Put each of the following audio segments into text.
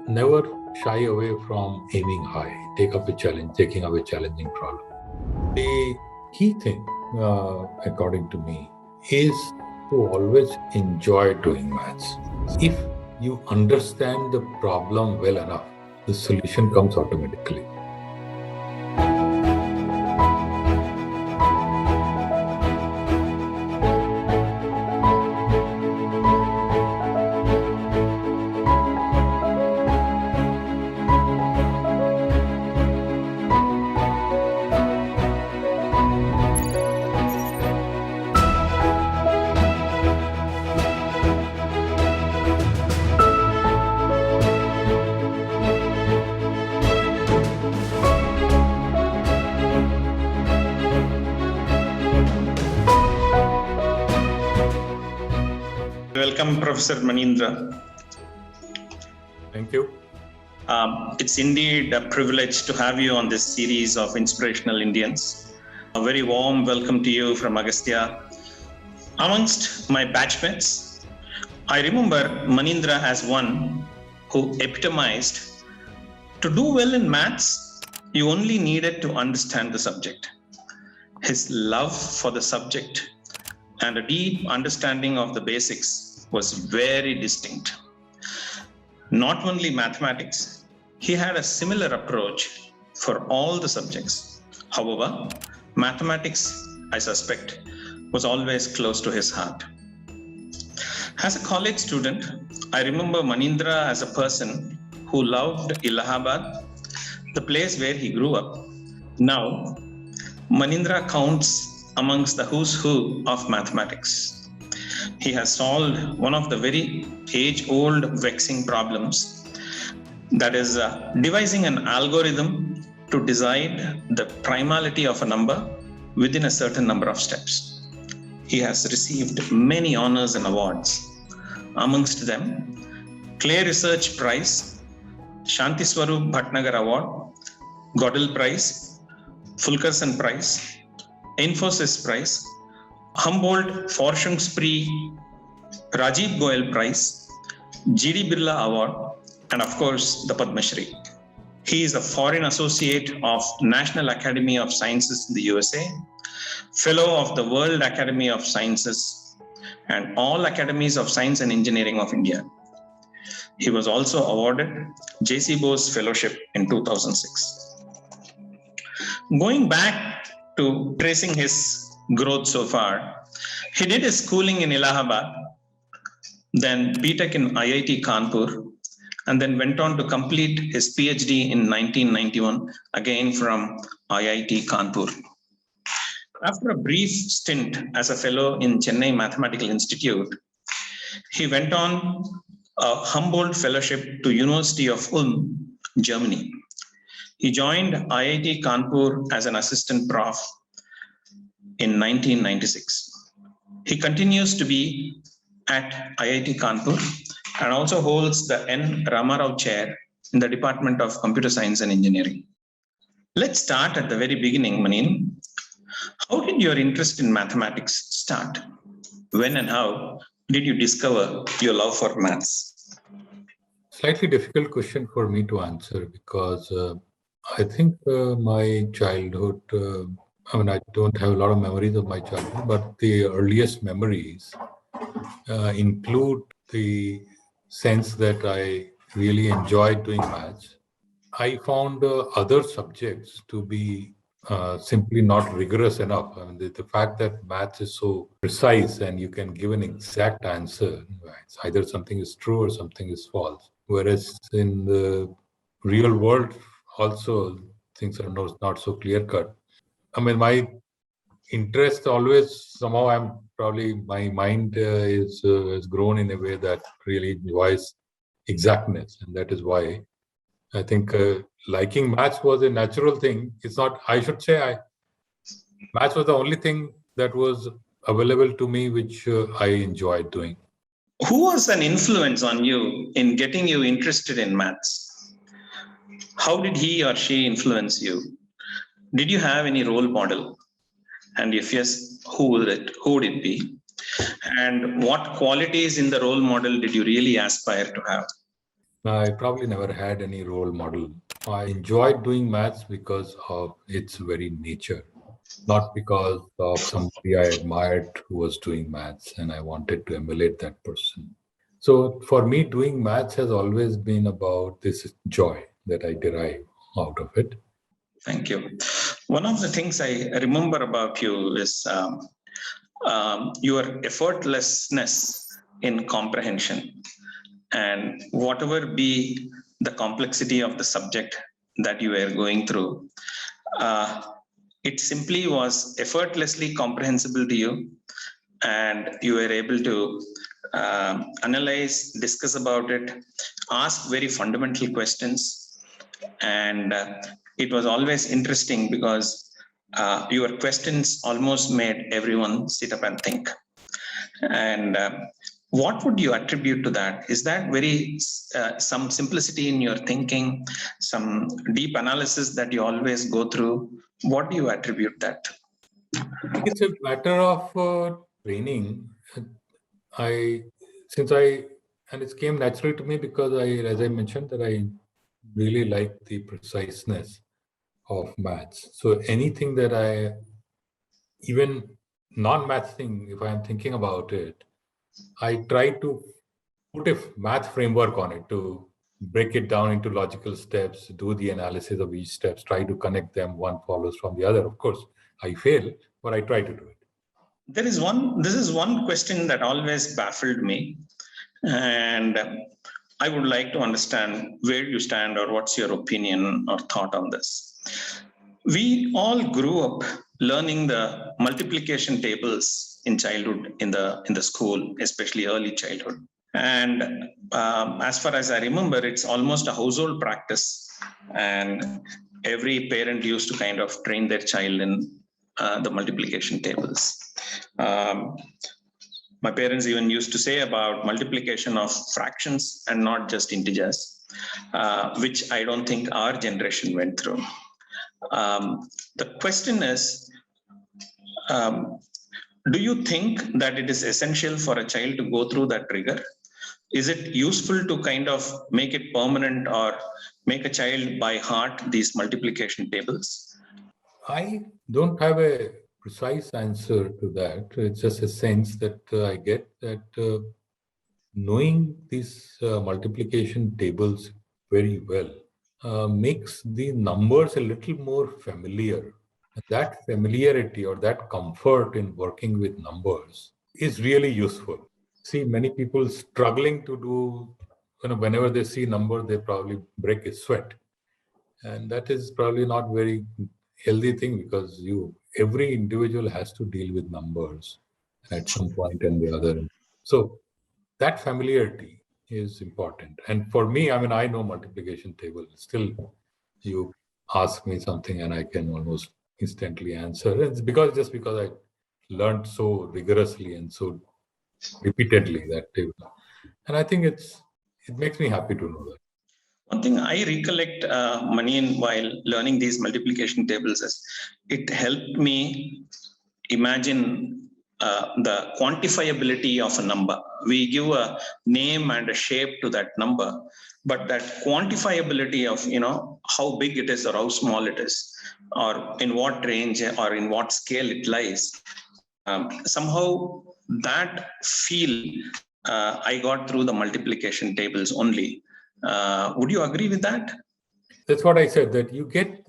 never shy away from aiming high, taking up a challenging problem. The key thing, according to me, is to always enjoy doing maths. If you understand the problem well enough, the solution comes automatically. Welcome, Professor Manindra. Thank you. It's indeed a privilege to have you on this series of Inspirational Indians. A very warm welcome to you from Agastya. Amongst my batchmates, I remember Manindra as one who epitomized, to do well in maths, you only needed to understand the subject. His love for the subject and a deep understanding of the basics was very distinct. Not only mathematics, he had a similar approach for all the subjects. However, mathematics, I suspect, was always close to his heart. As a college student, I remember Manindra as a person who loved Allahabad, the place where he grew up. Now, Manindra counts amongst the who's who of mathematics. He has solved one of the very age-old vexing problems, that is devising an algorithm to decide the primality of a number within a certain number of steps. He has received many honors and awards. Amongst them, Clay Research Prize, Shanti Swarup Bhatnagar Award, Godel Prize, Fulkerson Prize, Infosys Prize, Humboldt Forschungsprix, Rajiv Goel Prize, G.D. Birla Award, and of course, the Padma Shri. He is a foreign associate of National Academy of Sciences in the USA, fellow of the World Academy of Sciences, and all Academies of Science and Engineering of India. He was also awarded J.C. Bose Fellowship in 2006. Going back to tracing his growth so far, he did his schooling in Allahabad, then BTech in IIT Kanpur, and then went on to complete his PhD in 1991, again from IIT Kanpur. After a brief stint as a fellow in Chennai Mathematical Institute, he went on a Humboldt Fellowship to University of Ulm, Germany. He joined IIT Kanpur as an assistant prof in 1996. He continues to be at IIT Kanpur and also holds the N. Ramarao Chair in the Department of Computer Science and Engineering. Let's start at the very beginning, Manin. How did your interest in mathematics start? When and how did you discover your love for maths? Slightly difficult question for me to answer because I think my childhood, I don't have a lot of memories of my childhood, but the earliest memories include the sense that I really enjoyed doing maths. I found other subjects to be simply not rigorous enough. The fact that maths is so precise and you can give an exact answer, it's either something is true or something is false. Whereas in the real world, also things are not so clear cut. My interest always somehow my mind has grown in a way that really enjoys exactness, and that is why I think liking maths was a natural thing. It's not, I should say, maths was the only thing that was available to me which I enjoyed doing. Who was an influence on you in getting you interested in maths? How did he or she influence you? Did you have any role model? And if yes, who would it be? And what qualities in the role model did you really aspire to have? I probably never had any role model. I enjoyed doing maths because of its very nature, not because of somebody I admired who was doing maths and I wanted to emulate that person. So for me, doing maths has always been about this joy that I derive out of it. Thank you. One of the things I remember about you is your effortlessness in comprehension. And whatever be the complexity of the subject that you were going through, uh, it simply was effortlessly comprehensible to you, and you were able to analyze, discuss about it, ask very fundamental questions, and it was always interesting because your questions almost made everyone sit up and think. And what would you attribute to that? Is that very some simplicity in your thinking, some deep analysis that you always go through? What do you attribute that to? I think it's a matter of training. I since I and it came naturally to me because as I mentioned, that I really like the preciseness of maths. So anything that even non-math thing, if I'm thinking about it, I try to put a math framework on it to break it down into logical steps, do the analysis of each steps, try to connect them, one follows from the other. Of course, I fail, but I try to do it. This is one question that always baffled me. And I would like to understand where you stand or what's your opinion or thought on this. We all grew up learning the multiplication tables in childhood in the school, especially early childhood. And as far as I remember, it's almost a household practice. And every parent used to kind of train their child in the multiplication tables. My parents even used to say about multiplication of fractions and not just integers, which I don't think our generation went through. The question is, do you think that it is essential for a child to go through that rigor? Is it useful to kind of make it permanent or make a child by heart these multiplication tables? I don't have a precise answer to that. It's just a sense that I get that knowing these multiplication tables very well makes the numbers a little more familiar. That familiarity or that comfort in working with numbers is really useful. See, many people struggling to do, whenever they see number, they probably break a sweat. And that is probably not very healthy thing because every individual has to deal with numbers at some point and the other. So that familiarity is important. And for me, I know multiplication table. Still, you ask me something and I can almost instantly answer. It's just because I learned so rigorously and so repeatedly that table. And I think it makes me happy to know that. One thing I recollect, Manian, while learning these multiplication tables is it helped me imagine the quantifiability of a number. We give a name and a shape to that number, but that quantifiability of how big it is or how small it is, or in what range or in what scale it lies. Somehow that feel I got through the multiplication tables only. Would you agree with that? That's what I said, that you get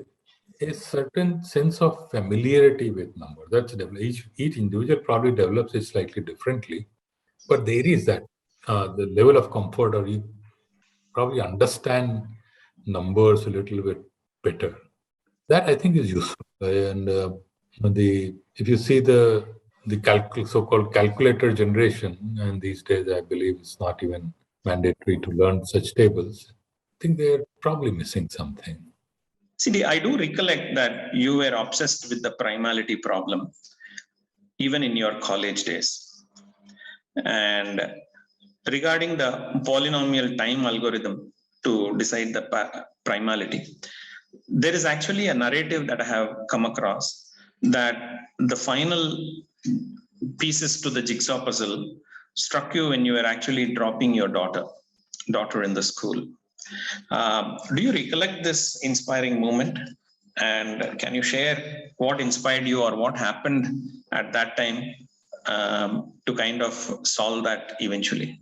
a certain sense of familiarity with number. That's each individual probably develops it slightly differently, but there is that the level of comfort, or you probably understand numbers a little bit better. That I think is useful. And if you see the so-called calculator generation, and these days I believe it's not even mandatory to learn such tables. I think they're probably missing something. See, I do recollect that you were obsessed with the primality problem, even in your college days. And regarding the polynomial time algorithm to decide the primality, there is actually a narrative that I have come across that the final pieces to the jigsaw puzzle struck you when you were actually dropping your daughter in the school. Do you recollect this inspiring moment? And can you share what inspired you or what happened at that time to kind of solve that eventually?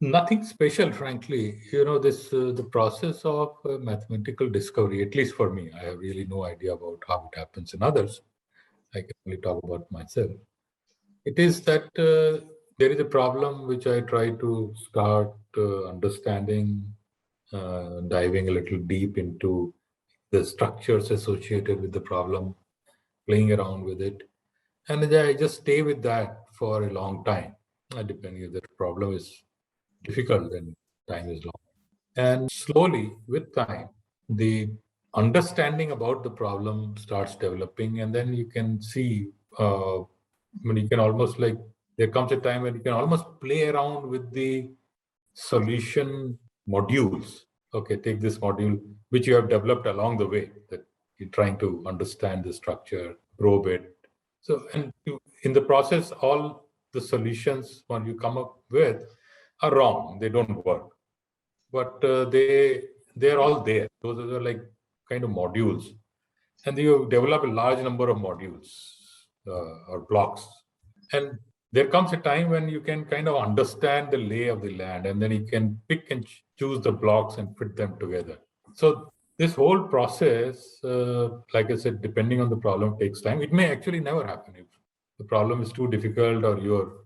Nothing special, frankly. This the process of mathematical discovery, at least for me, I have really no idea about how it happens in others. I can only talk about myself. It is that there is a problem which I try to start understanding, diving a little deep into the structures associated with the problem, playing around with it. And then I just stay with that for a long time. Depending if the problem is difficult, then time is long. And slowly, with time, the understanding about the problem starts developing, and then you can see, when you can almost like, there comes a time when you can almost play around with the solution modules. Okay, take this module, which you have developed along the way, that you're trying to understand the structure, probe it. So, and in the process, all the solutions when you come up with are wrong. They don't work. But they're all there. Those are like kind of modules. And you develop a large number of modules or blocks. And there comes a time when you can kind of understand the lay of the land, and then you can pick and choose the blocks and fit them together. So this whole process, like I said, depending on the problem, takes time. It may actually never happen if the problem is too difficult or your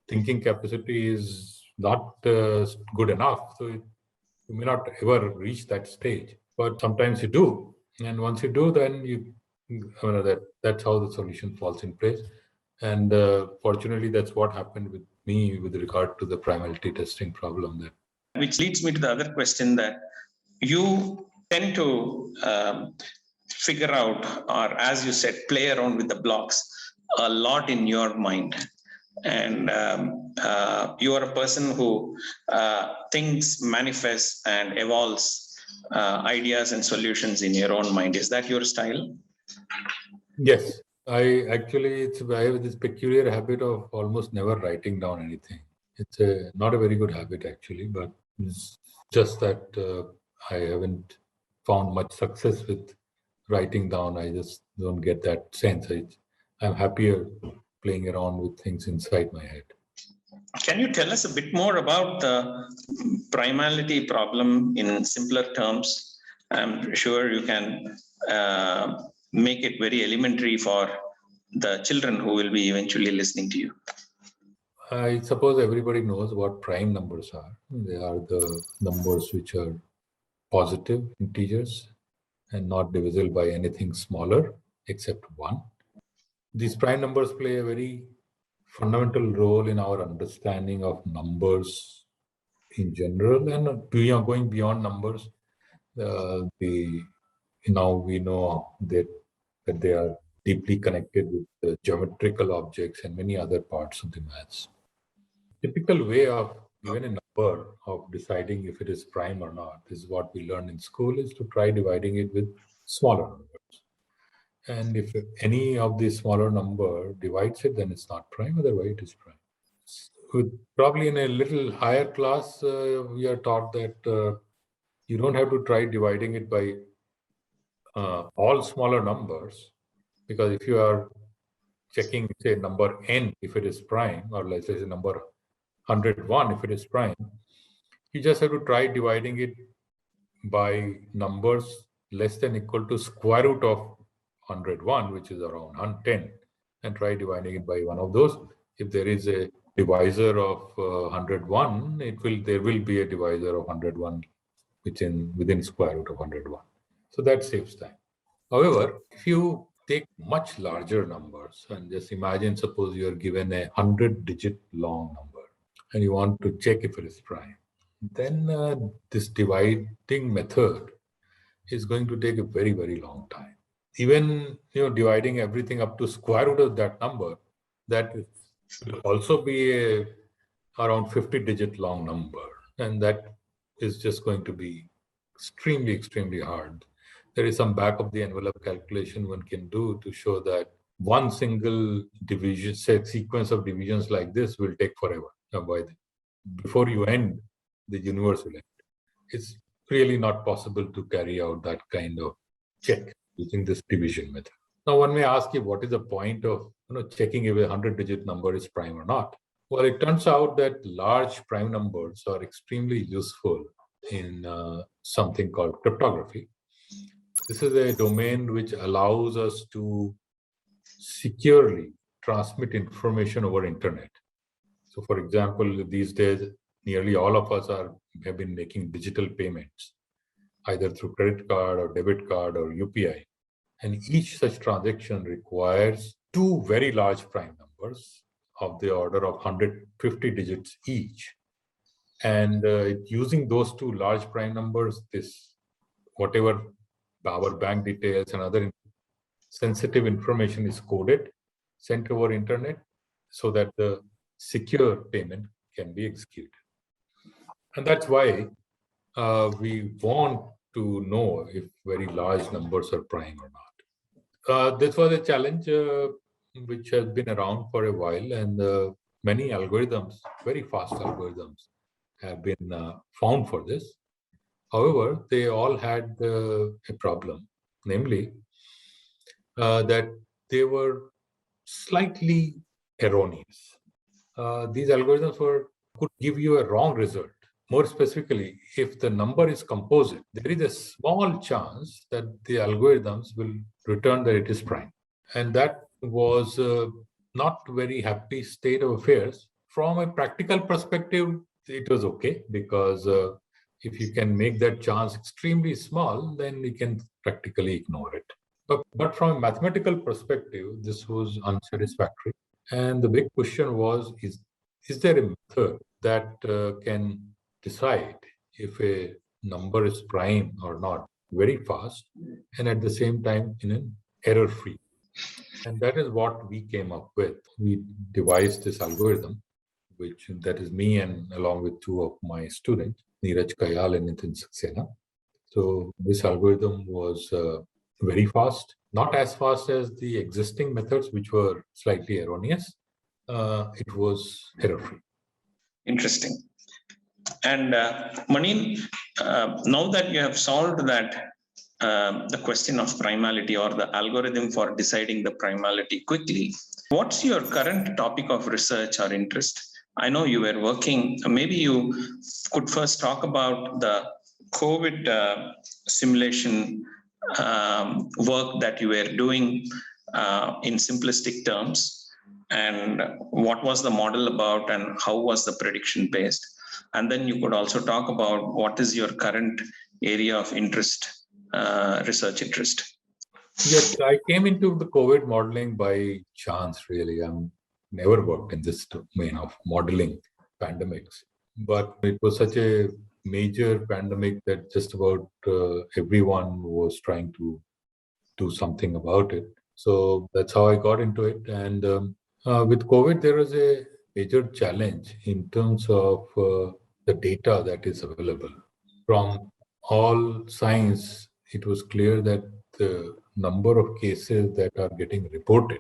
thinking capacity is not good enough. So you may not ever reach that stage, but sometimes you do. And once you do, then that's how the solution falls in place. And fortunately, that's what happened with me with regard to the primality testing problem. Which leads me to the other question, that you tend to figure out, or as you said, play around with the blocks a lot in your mind. And you are a person who thinks, manifests, and evolves ideas and solutions in your own mind. Is that your style? Yes, I have this peculiar habit of almost never writing down anything. It's not a very good habit actually, but it's just that I haven't found much success with writing down. I just don't get that sense. I'm happier playing around with things inside my head. Can you tell us a bit more about the primality problem in simpler terms? I'm sure you can make it very elementary for the children who will be eventually listening to you. I suppose everybody knows what prime numbers are. They are the numbers which are positive integers and not divisible by anything smaller except 1. These prime numbers play a very fundamental role in our understanding of numbers in general, and going beyond numbers. Now we know that they are deeply connected with the geometrical objects and many other parts of the maths. Typical way of given a number of deciding if it is prime or not is what we learn in school, is to try dividing it with smaller numbers. And if any of the smaller number divides it, then it's not prime, otherwise it is prime. Probably in a little higher class, we are taught that you don't have to try dividing it by all smaller numbers, because if you are checking, say, number n, if it is prime, or let's say number 101, if it is prime, you just have to try dividing it by numbers less than equal to square root of 101, which is around 10, and try dividing it by one of those. If there is a divisor of 101, there will be a divisor of 101 within square root of 101. So that saves time. However, if you take much larger numbers and just imagine, suppose you are given a 100-digit long number and you want to check if it is prime, then this dividing method is going to take a very, very long time. Even dividing everything up to square root of that number, that will also be around 50-digit long number, and that is just going to be extremely, extremely hard. There is some back of the envelope calculation one can do to show that one single division, say, sequence of divisions like this will take forever. Before you end, the universe will end. It's really not possible to carry out that kind of check using this division method. Now, one may ask you, what is the point of checking if a 100-digit number is prime or not? Well, it turns out that large prime numbers are extremely useful in something called cryptography. This is a domain which allows us to securely transmit information over internet. So, for example, these days, nearly all of us have been making digital payments, either through credit card or debit card or UPI. And each such transaction requires two very large prime numbers of the order of 150 digits each. And using those two large prime numbers, whatever our bank details and other sensitive information is coded, sent over internet, so that the secure payment can be executed. And that's why we want to know if very large numbers are prime or not. This was a challenge which has been around for a while, and many algorithms, very fast algorithms, have been found for this. However, they all had a problem, namely that they were slightly erroneous. These algorithms could give you a wrong result. More specifically, if the number is composite, there is a small chance that the algorithms will return that it is prime. And that was not very happy state of affairs. From a practical perspective, it was okay, because if you can make that chance extremely small, then you can practically ignore it. But from a mathematical perspective, this was unsatisfactory. And the big question was, is there a method that can decide if a number is prime or not very fast, and at the same time in an error-free? And that is what we came up with. We devised this algorithm, that is me and along with two of my students, Neeraj Kayal and Nitin Saxena. So this algorithm was very fast, not as fast as the existing methods, which were slightly erroneous. It was error-free. Interesting. And Manin, now that you have solved that, the question of primality or the algorithm for deciding the primality quickly, what's your current topic of research or interest? I know you were working, maybe you could first talk about the COVID simulation work that you were doing in simplistic terms, and what was the model about and how was the prediction based? And then you could also talk about what is your current area of interest, research interest. Yes, I came into the COVID modeling by chance, really. I'm never worked in this domain of modeling pandemics, but it was such a major pandemic that just about everyone was trying to do something about it. So that's how I got into it. And with COVID, there was a major challenge in terms of the data that is available. From all signs, it was clear that the number of cases that are getting reported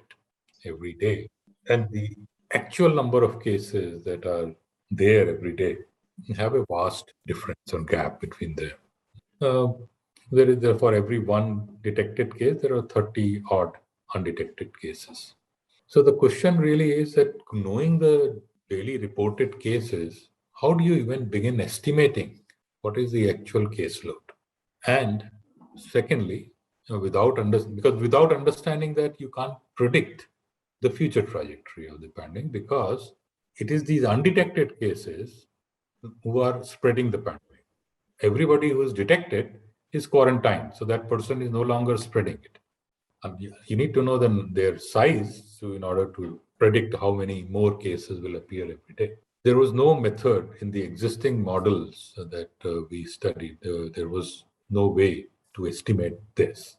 every day and the actual number of cases that are there every day have a vast difference or gap between them. For every one detected case, there are 30 odd undetected cases. So the question really is that, knowing the daily reported cases, how do you even begin estimating what is the actual caseload? And secondly, because without understanding that, you can't predict the future trajectory of the pandemic, because it is these undetected cases who are spreading the pandemic. Everybody who is detected is quarantined, so that person is no longer spreading it. You need to know their size in order to predict how many more cases will appear every day. There was no method in the existing models that we studied. There was no way to estimate this.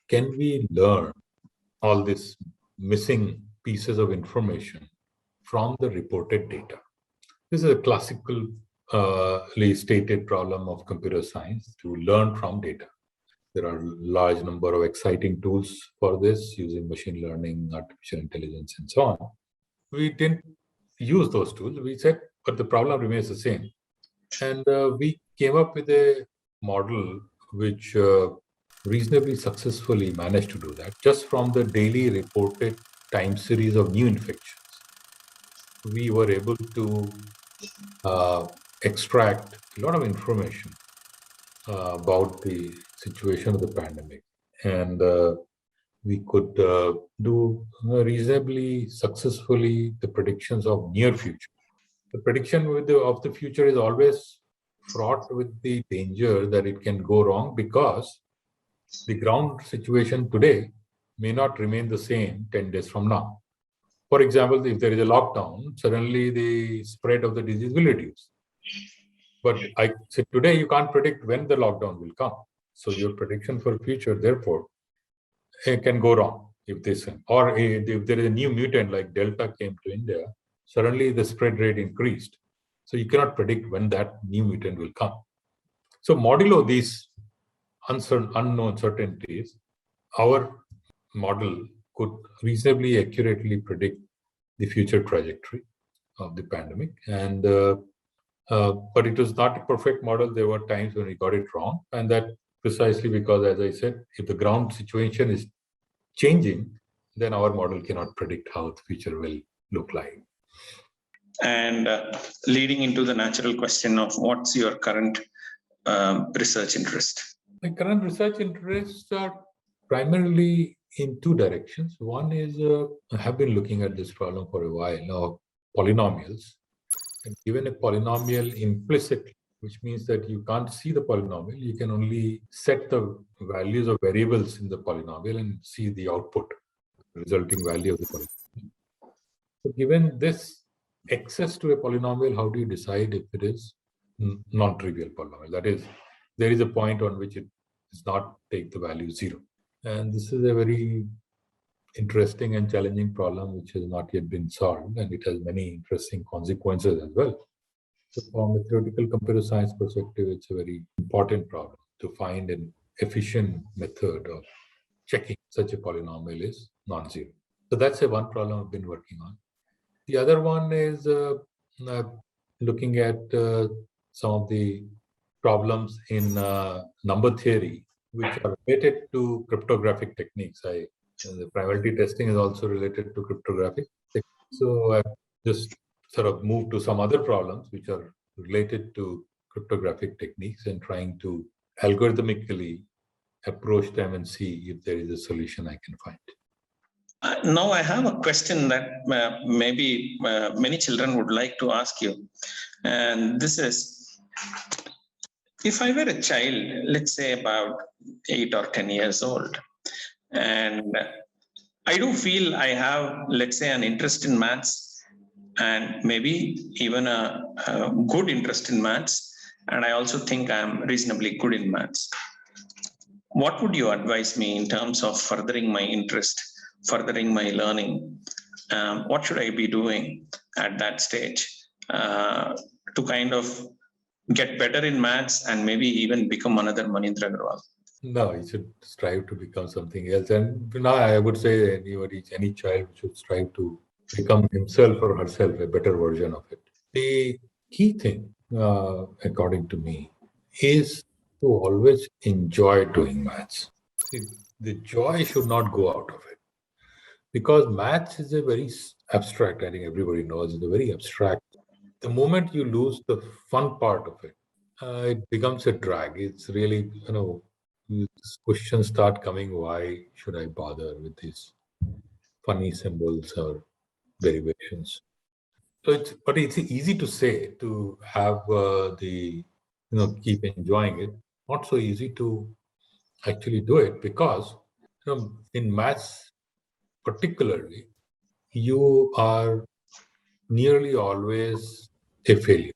Can we learn all these missing pieces of information from the reported data? This is a classically stated problem of computer science, to learn from data. There are a large number of exciting tools for this, using machine learning, artificial intelligence, and so on. We didn't use those tools. We said, but the problem remains the same. And we came up with a model which reasonably successfully managed to do that just from the daily reported time series of new infections. We were able to extract a lot of information about the situation of the pandemic. And we could do reasonably successfully the predictions of near future. The prediction of the future is always fraught with the danger that it can go wrong because the ground situation today may not remain the same 10 days from now. For example, if there is a lockdown, suddenly the spread of the disease will reduce. But I said today you can't predict when the lockdown will come. So your prediction for future, therefore, it can go wrong if this, or if there is a new mutant like Delta came to India, suddenly the spread rate increased. So you cannot predict when that new mutant will come. So modulo these unknown certainties, our model could reasonably accurately predict the future trajectory of the pandemic. And but it was not a perfect model. There were times when we got it wrong. And that precisely because, as I said, if the ground situation is changing, then our model cannot predict how the future will look like. And leading into the natural question of what's your current research interest? My current research interests are primarily in two directions. One is I have been looking at this problem for a while now, polynomials. And given a polynomial implicitly, which means that you can't see the polynomial, you can only set the values of variables in the polynomial and see the output, resulting value of the polynomial. So given this access to a polynomial, how do you decide if it is non-trivial polynomial? That is, there is a point on which it does not take the value 0. And this is a very interesting and challenging problem which has not yet been solved, and it has many interesting consequences as well. So from a theoretical computer science perspective, it's a very important problem to find an efficient method of checking such a polynomial is non-zero. So that's a one problem I've been working on. The other one is looking at some of the problems in number theory, which are related to cryptographic techniques. The priority testing is also related to cryptographic techniques. So I've just sort of moved to some other problems which are related to cryptographic techniques and trying to algorithmically approach them and see if there is a solution I can find. Now I have a question that maybe many children would like to ask you. And this is, if I were a child, let's say about 8 or 10 years old, and I do feel I have, let's say, an interest in maths and maybe even a good interest in maths, and I also think I'm reasonably good in maths. What would you advise me in terms of furthering my interest, furthering my learning? What should I be doing at that stage to kind of get better in maths and maybe even become another Manindra Agrawal? No, you should strive to become something else. And now I would say any child should strive to become himself or herself a better version of it. The key thing, according to me, is to always enjoy doing maths. See, the joy should not go out of it. Because maths is a very abstract, I think everybody knows, it's a very abstract. The moment you lose the fun part of it, it becomes a drag. It's really, questions start coming, why should I bother with these funny symbols or derivations? So it's easy to say, to have keep enjoying it. Not so easy to actually do it because, in maths particularly, you are nearly always a failure.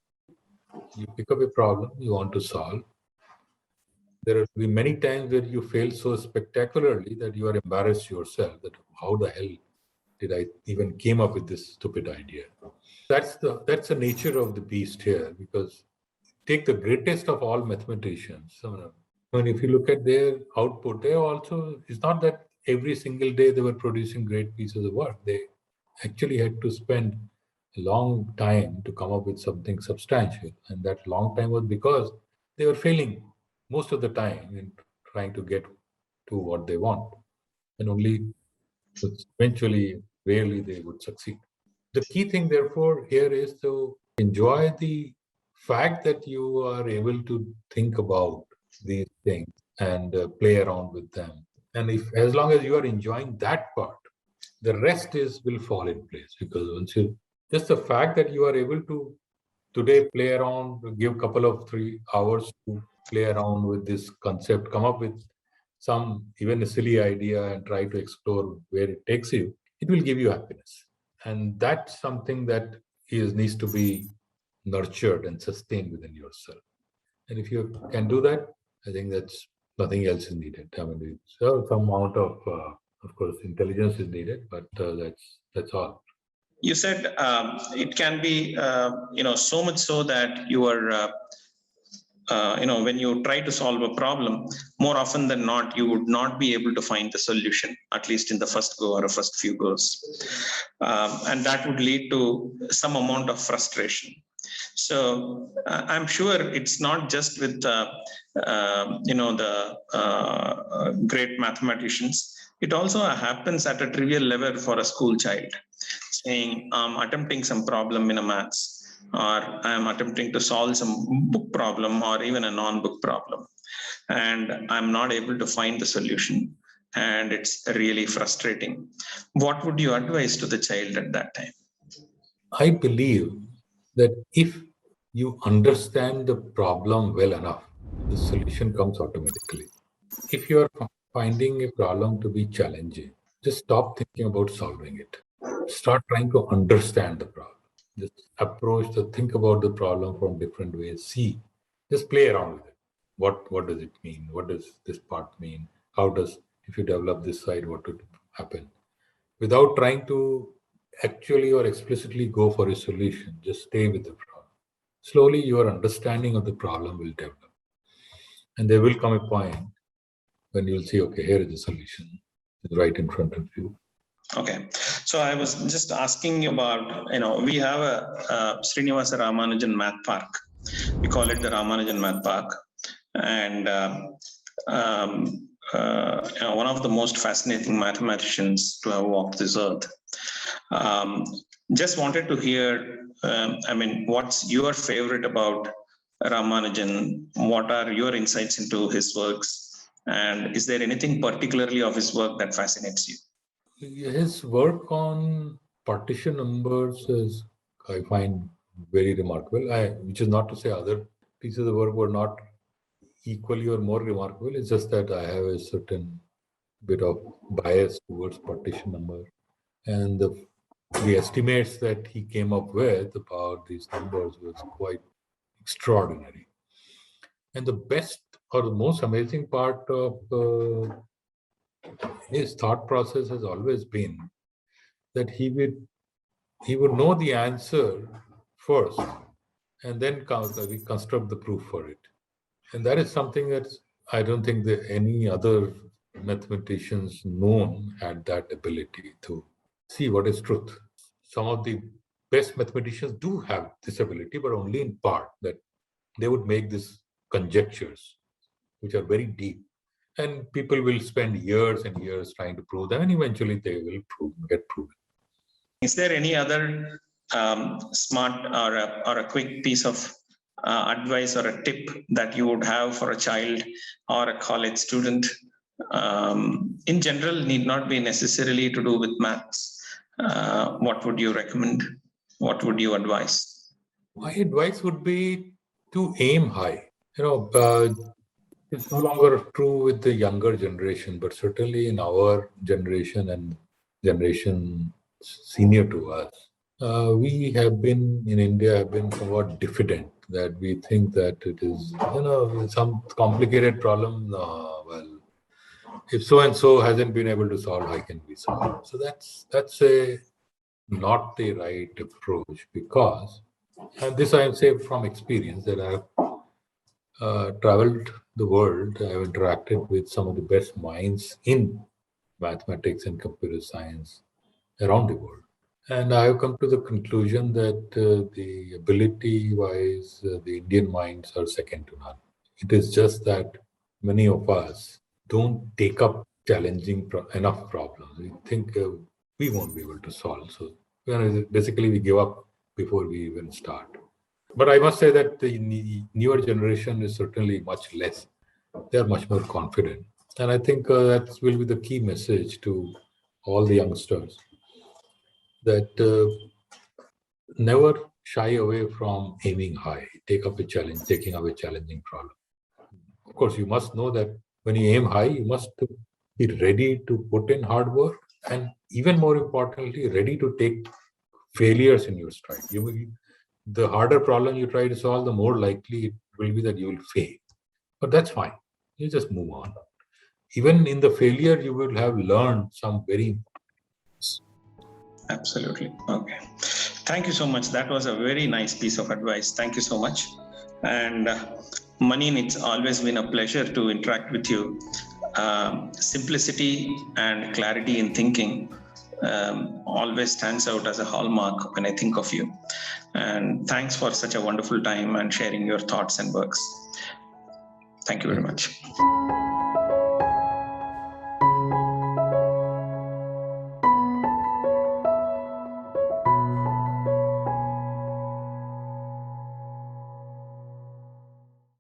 You pick up a problem you want to solve. There will be many times where you fail so spectacularly that you are embarrassed yourself that how the hell did I even came up with this stupid idea? That's the nature of the beast here, because take the greatest of all mathematicians. If you look at their output, they also, it's not that every single day they were producing great pieces of work. They actually had to spend a long time to come up with something substantial. And that long time was because they were failing most of the time in trying to get to what they want. And only eventually, rarely they would succeed. The key thing, therefore, here is to enjoy the fact that you are able to think about these things and play around with them. And if, as long as you are enjoying that part, the rest is will fall in place, because once you just the fact that you are able to today play around, give couple of 3 hours to play around with this concept, come up with some even a silly idea and try to explore where it takes you, it will give you happiness. And that's something that needs to be nurtured and sustained within yourself. And if you can do that, I think that's nothing else is needed. I mean, some amount of course, intelligence is needed, but that's all. You said it can be, so much so that you are, when you try to solve a problem, more often than not, you would not be able to find the solution, at least in the first go or first few goes. And that would lead to some amount of frustration. So I'm sure it's not just with the great mathematicians. It also happens at a trivial level for a school child, saying I'm attempting some problem in a maths, or I'm attempting to solve some book problem or even a non-book problem, and I'm not able to find the solution, and it's really frustrating. What would you advise to the child at that time? I believe that if you understand the problem well enough, the solution comes automatically. If you are finding a problem to be challenging, just stop thinking about solving it. Start trying to understand the problem. Just think about the problem from different ways. See, just play around with it. What does it mean? What does this part mean? How does, if you develop this side, what would happen? Without trying to actually or explicitly go for a solution, just stay with the problem. Slowly, your understanding of the problem will develop. And there will come a point when you'll see, okay, here is the solution. It's right in front of you. Okay, so I was just asking you about, we have a Srinivasa Ramanujan Math Park. We call it the Ramanujan Math Park. And one of the most fascinating mathematicians to have walked this earth. Just wanted to hear, what's your favorite about Ramanujan? What are your insights into his works? And is there anything particularly of his work that fascinates you? His work on partition numbers is, I find, very remarkable. Which is not to say other pieces of work were not equally or more remarkable. It's just that I have a certain bit of bias towards partition number, and the estimates that he came up with about these numbers was quite extraordinary. And the best or the most amazing part of his thought process has always been that he would know the answer first and then reconstruct the proof for it. And that is something that I don't think that any other mathematicians known had that ability to see what is truth. Some of the best mathematicians do have this ability, but only in part, that they would make these conjectures, which are very deep. And people will spend years and years trying to prove them, and eventually they will get proven. Is there any other smart or a quick piece of advice or a tip that you would have for a child or a college student? In general, need not be necessarily to do with maths. What would you recommend? What would you advise? My advice would be to aim high. It's no longer true with the younger generation, but certainly in our generation and generation senior to us, we have been in India have been somewhat diffident, that we think that it is some complicated problem. Well, if so and so hasn't been able to solve, I can be solved. So that's not the right approach, because, and this I am saying from experience, that I have traveled the world. I have interacted with some of the best minds in mathematics and computer science around the world. And I have come to the conclusion that the ability wise, the Indian minds are second to none. It is just that many of us don't take up challenging enough problems. We think we won't be able to solve. So basically, we give up before we even start. But I must say that the newer generation is certainly much less. They are much more confident. And I think that will be the key message to all the youngsters, that never shy away from aiming high, taking up a challenging problem. Of course, you must know that when you aim high, you must be ready to put in hard work, and even more importantly, ready to take failures in your stride. The harder problem you try to solve, the more likely it will be that you will fail. But that's fine. You just move on. Even in the failure, you will have learned some very. Absolutely. Okay. Thank you so much. That was a very nice piece of advice. Thank you so much. And Manin, it's always been a pleasure to interact with you. Simplicity and clarity in thinking always stands out as a hallmark when I think of you. And thanks for such a wonderful time and sharing your thoughts and works. Thank you very much.